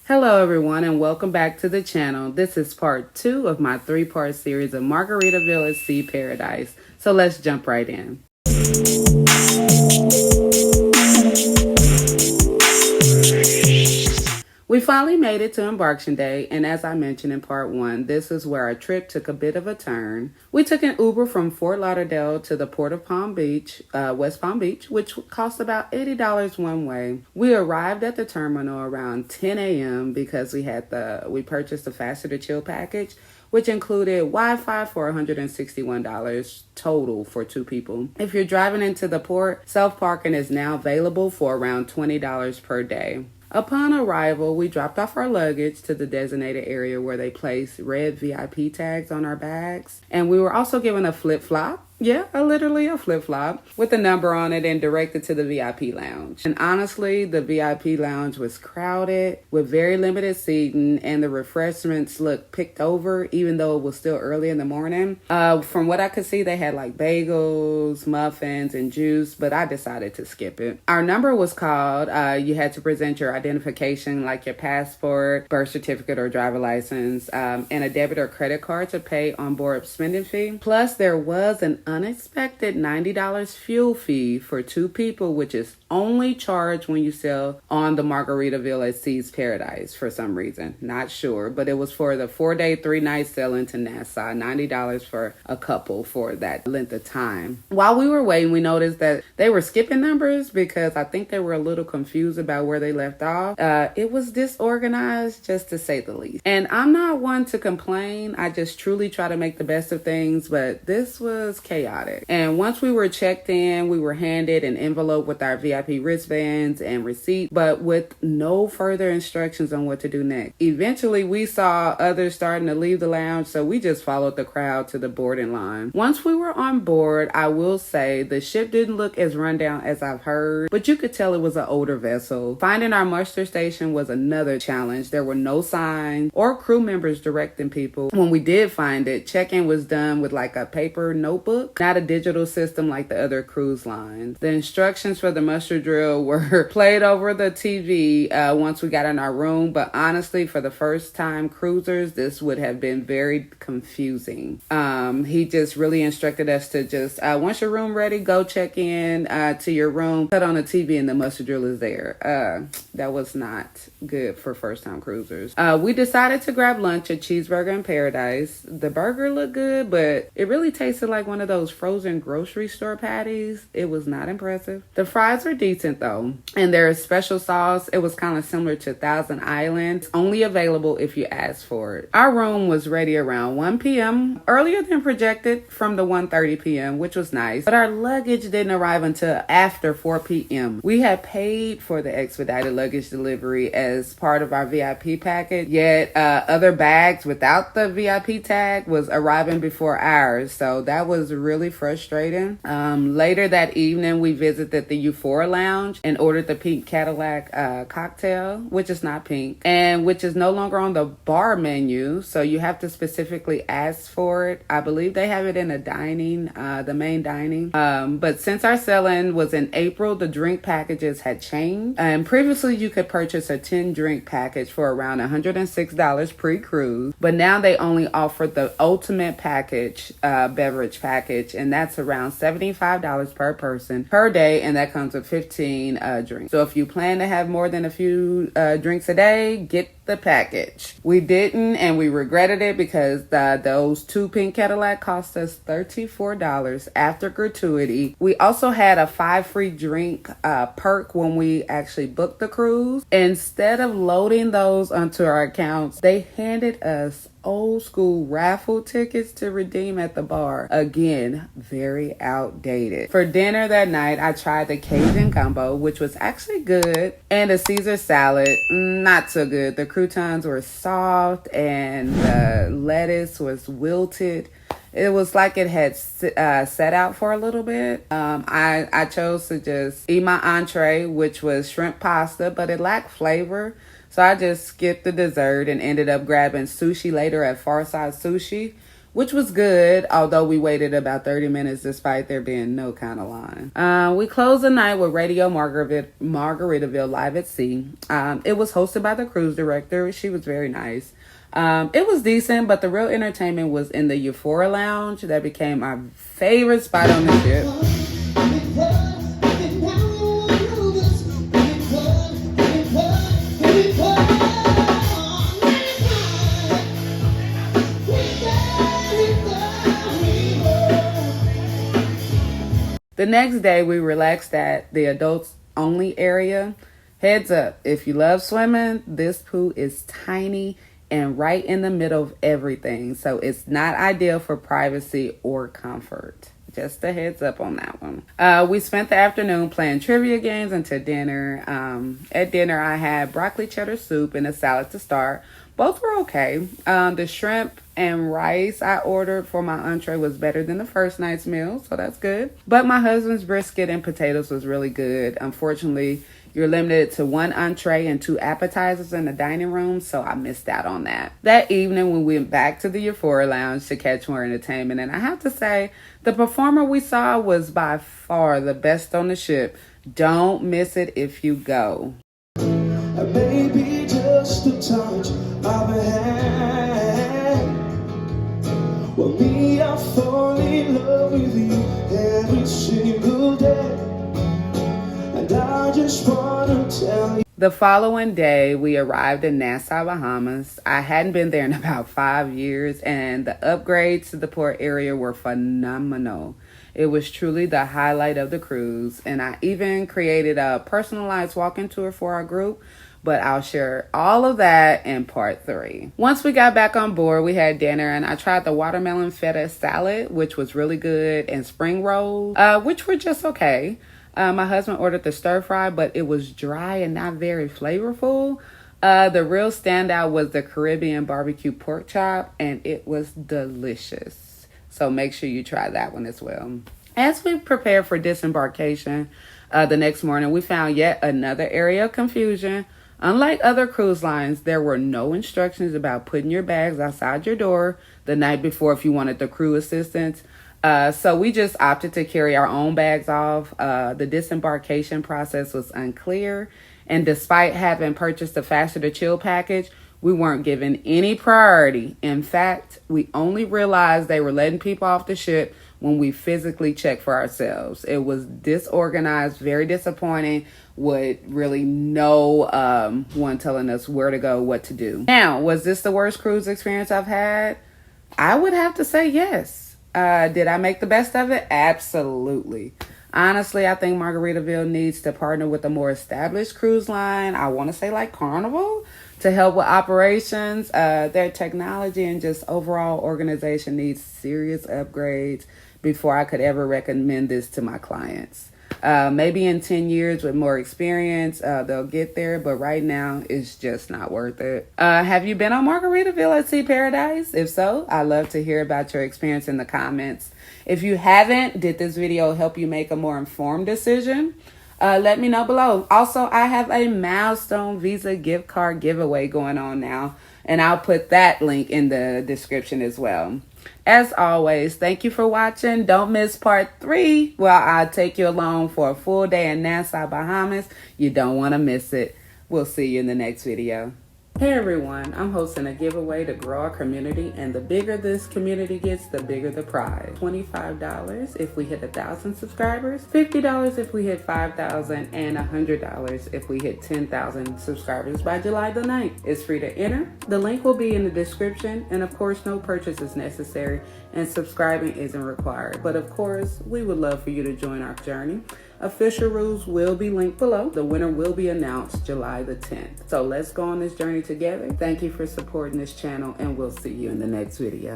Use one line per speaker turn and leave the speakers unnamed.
Hello everyone and welcome back to the channel. This is part 2 of my 3-part series of Margaritaville at Sea Paradise. So let's jump right in. We finally made it to Embarkation Day, and as I mentioned in part 1, this is where our trip took a bit of a turn. We took an Uber from Fort Lauderdale to the port of Palm Beach, West Palm Beach, which cost about $80 one way. We arrived at the terminal around 10 a.m. because we purchased the Faster to Chill package, which included Wi-Fi for $161 total for 2 people. If you're driving into the port, self-parking is now available for around $20 per day. Upon arrival, we dropped off our luggage to the designated area where they place red VIP tags on our bags. And we were also given a flip-flop. Yeah, literally a flip-flop with a number on it and directed to the VIP lounge. And honestly, the VIP lounge was crowded with very limited seating, and the refreshments looked picked over even though it was still early in the morning. From what I could see, they had like bagels, muffins, and juice, but I decided to skip it. Our number was called. You had to present your identification like your passport, birth certificate, or driver license, and a debit or credit card to pay on board spending fee. Plus, there was an unexpected $90 fuel fee for 2 people, which is only charged when you sail on the Margaritaville at Sea Paradise for some reason. Not sure, but it was for the 4-day, 3-night sailing to Nassau. $90 for a couple for that length of time. While we were waiting, we noticed that they were skipping numbers because I think they were a little confused about where they left off. It was disorganized, just to say the least. And I'm not one to complain. I just truly try to make the best of things, but this was chaotic. And once we were checked in, we were handed an envelope with our VIP wristbands and receipt, but with no further instructions on what to do next. Eventually, we saw others starting to leave the lounge, so we just followed the crowd to the boarding line. Once we were on board, I will say the ship didn't look as rundown as I've heard, but you could tell it was an older vessel. Finding our muster station was another challenge. There were no signs or crew members directing people. When we did find it, check-in was done with like a paper notebook, not a digital system like the other cruise lines. The instructions for the muster drill were played over the TV once we got in our room, but honestly, for the first time cruisers, this would have been very confusing. He just really instructed us to just once your room ready, go check in to your room, cut on the TV, and the muster drill is there. That was not good for first time cruisers. We decided to grab lunch at Cheeseburger in Paradise. The burger looked good, but it really tasted like one of those frozen grocery store patties. It was not impressive. The fries were decent though, and their special sauce, it was kind of similar to Thousand Island, only available if you asked for it. Our room was ready around 1 p.m., earlier than projected from the 1:30 p.m., which was nice, but our luggage didn't arrive until after 4 p.m. We had paid for the expedited luggage delivery as part of our VIP package, yet other bags without the VIP tag was arriving before ours, so that was really frustrating. Later that evening, we visited the Euphoria Lounge and ordered the pink Cadillac cocktail, which is not pink, and which is no longer on the bar menu, so you have to specifically ask for it. I believe they have it in the main dining. But since our sailing was in April, the drink packages had changed, and previously you could purchase a 10-drink package for around $106 pre-cruise, but now they only offer the ultimate package, beverage package, and that's around $75 per person per day, and that comes with 15 drinks. So if you plan to have more than a few drinks a day, get the package. We didn't, and we regretted it because those 2 pink Cadillac cost us $34 after gratuity. We also had a 5 free drink perk when we actually booked the cruise. Instead of loading those onto our accounts, they handed us old school raffle tickets to redeem at the bar. Again, very outdated. For dinner that night, I tried the Cajun gumbo, which was actually good, and a Caesar salad, not so good. The croutons were soft and the lettuce was wilted. It was like it had set out for a little bit. I chose to just eat my entree, which was shrimp pasta, but it lacked flavor. So I just skipped the dessert and ended up grabbing sushi later at Farside Sushi, which was good, although we waited about 30 minutes despite there being no kind of line. We closed the night with Radio Margaritaville Live at Sea. It was hosted by the cruise director. She was very nice. It was decent, but the real entertainment was in the Euphoria Lounge. That became my favorite spot on the ship. The next day, we relaxed at the adults only area. Heads up, if you love swimming, this pool is tiny and right in the middle of everything. So it's not ideal for privacy or comfort. Just a heads up on that one. We spent the afternoon playing trivia games until dinner. At dinner, I had broccoli cheddar soup and a salad to start. Both were okay. The shrimp and rice I ordered for my entree was better than the first night's meal, so that's good. But my husband's brisket and potatoes was really good. Unfortunately, you're limited to 1 entree and 2 appetizers in the dining room, so I missed out on that. That evening, we went back to the Euphoria Lounge to catch more entertainment, and I have to say, the performer we saw was by far the best on the ship. Don't miss it if you go.
Maybe just a touch of a hand. Well, me, I fall in love with you every single day. And I just want to tell you.
The following day, we arrived in Nassau, Bahamas. I hadn't been there in about 5 years, and the upgrades to the port area were phenomenal. It was truly the highlight of the cruise, and I even created a personalized walking tour for our group, but I'll share all of that in part 3. Once we got back on board, we had dinner, and I tried the watermelon feta salad, which was really good, and spring rolls, which were just okay. My husband ordered the stir fry, but it was dry and not very flavorful. The real standout was the Caribbean barbecue pork chop, and it was delicious. So make sure you try that one as well. As we prepared for disembarkation the next morning, we found yet another area of confusion. Unlike other cruise lines, there were no instructions about putting your bags outside your door the night before if you wanted the crew assistance. So we just opted to carry our own bags off. The disembarkation process was unclear. And despite having purchased a faster to chill package, we weren't given any priority. In fact, we only realized they were letting people off the ship when we physically checked for ourselves. It was disorganized, very disappointing, with really no one telling us where to go, what to do. Now, was this the worst cruise experience I've had? I would have to say yes. Did I make the best of it? Absolutely. Honestly, I think Margaritaville needs to partner with a more established cruise line. I want to say like Carnival to help with operations. Their technology and just overall organization needs serious upgrades before I could ever recommend this to my clients. Maybe in 10 years with more experience, they'll get there. But right now, it's just not worth it. Have you been on Margaritaville at Sea Paradise? If so, I'd love to hear about your experience in the comments. If you haven't, did this video help you make a more informed decision? Let me know below. Also, I have a Milestone Visa gift card giveaway going on now, and I'll put that link in the description as well. As always, thank you for watching. Don't miss part 3 where I'll take you along for a full day in Nassau, Bahamas. You don't want to miss it. We'll see you in the next video. Hey everyone, I'm hosting a giveaway to grow our community, and the bigger this community gets, the bigger the prize. $25 if we hit 1,000 subscribers, $50 if we hit 5,000, and $100 if we hit 10,000 subscribers by July the 9th. It's free to enter. The link will be in the description, and of course no purchase is necessary and subscribing isn't required. But of course, we would love for you to join our journey. Official rules will be linked below. The winner will be announced July the 10th. So let's go on this journey together. Thank you for supporting this channel, and we'll see you in the next video.